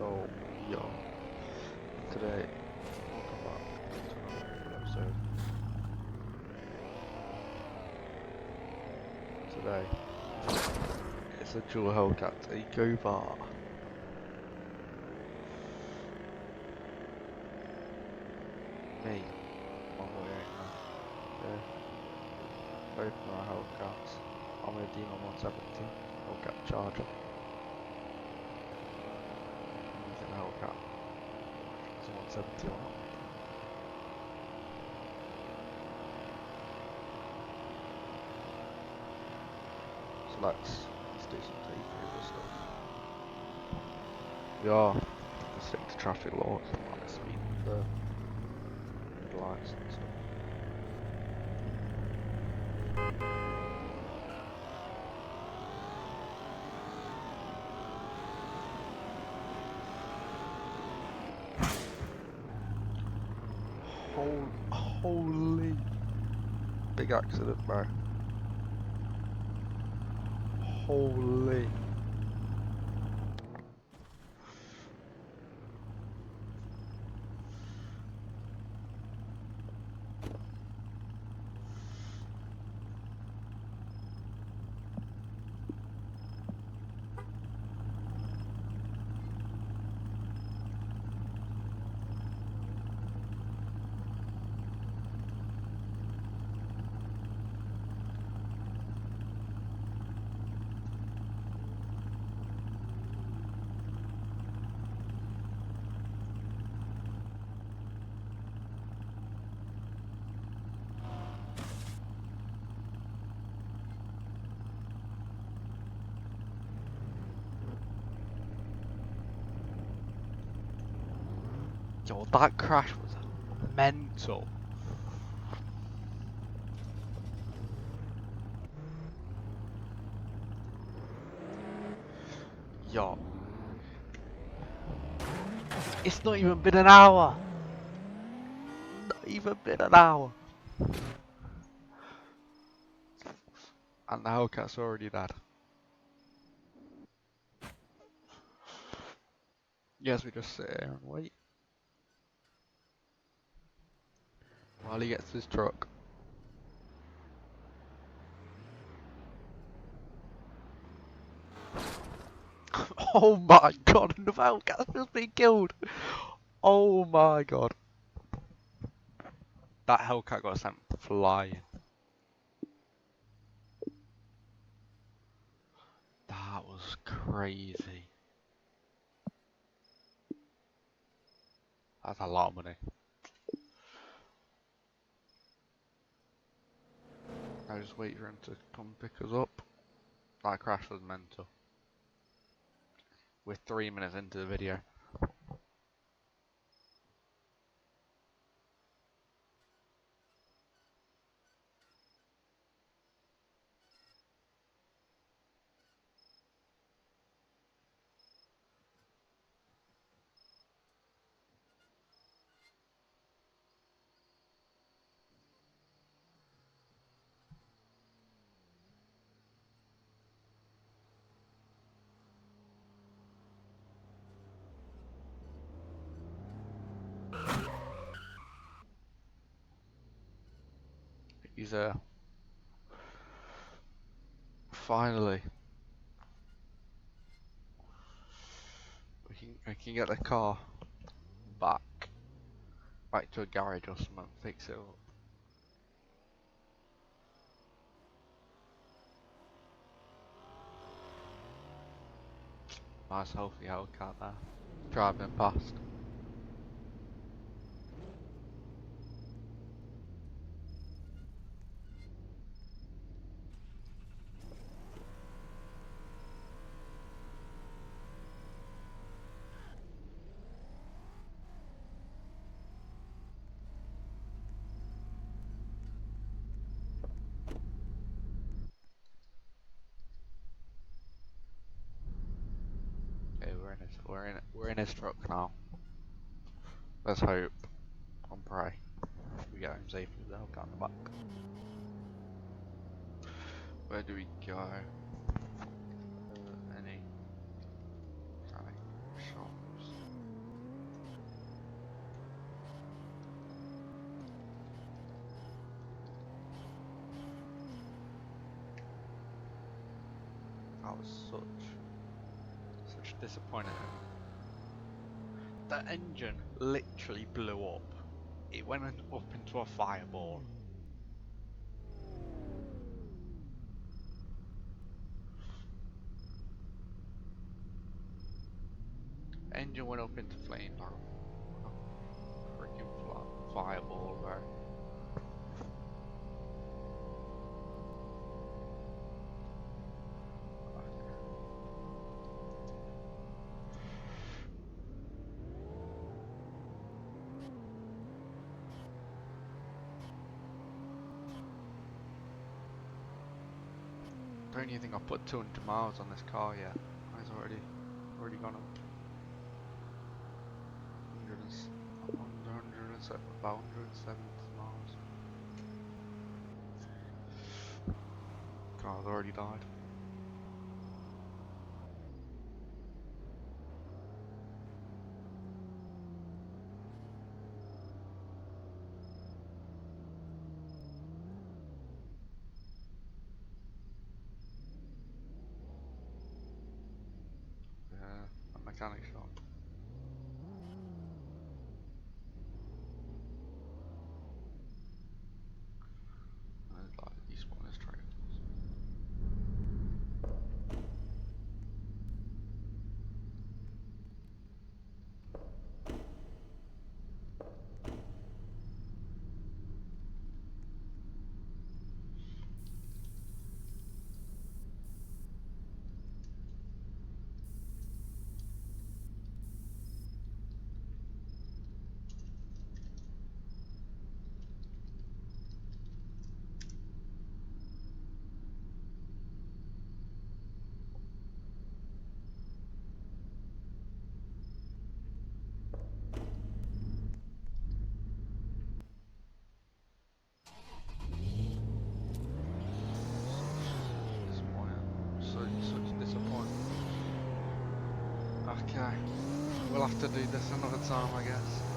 So, yo, today, welcome back to another episode. Today, it's a dual Hellcat takeover. Me, I'm yeah, both of our Hellcats. I'm a Demon 170 Hellcat Charger. I'm using a Hellcat. It's a 170 or not. So let's do some takeover stuff. We are to stick to traffic laws like speed lights and stuff. Holy big accident, bro. Holy. Yo, that crash was mental. Yo. It's not even been an hour. Not even been an hour. And the Hellcat's already dead. Yes, we just sit here and wait. While he gets his truck. Oh my god, the Hellcat's just been killed. Oh my god. That Hellcat got sent flying. That was crazy. That's a lot of money. I just wait for him to come pick us up. That crash was mental. We're 3 minutes into the video. He's finally. We can get the car back to a garage or something, fix it up. Nice healthy Hellcat there. Driving past. Okay, we're in his truck now. Let's hope and pray we get him safely with the Hellcat in the back. Where do we go? Any shops? was such disappointing. The engine literally blew up. It went up into a fireball. Engine went up into flames like a freaking fireball, bro. Don't you think I put 200 miles on this car yet? It's already gone up. 170 miles. Car's already died. Yeah, a mechanic shop. And like these one is trailers. Such disappointment. Okay, we'll have to do this another time, I guess.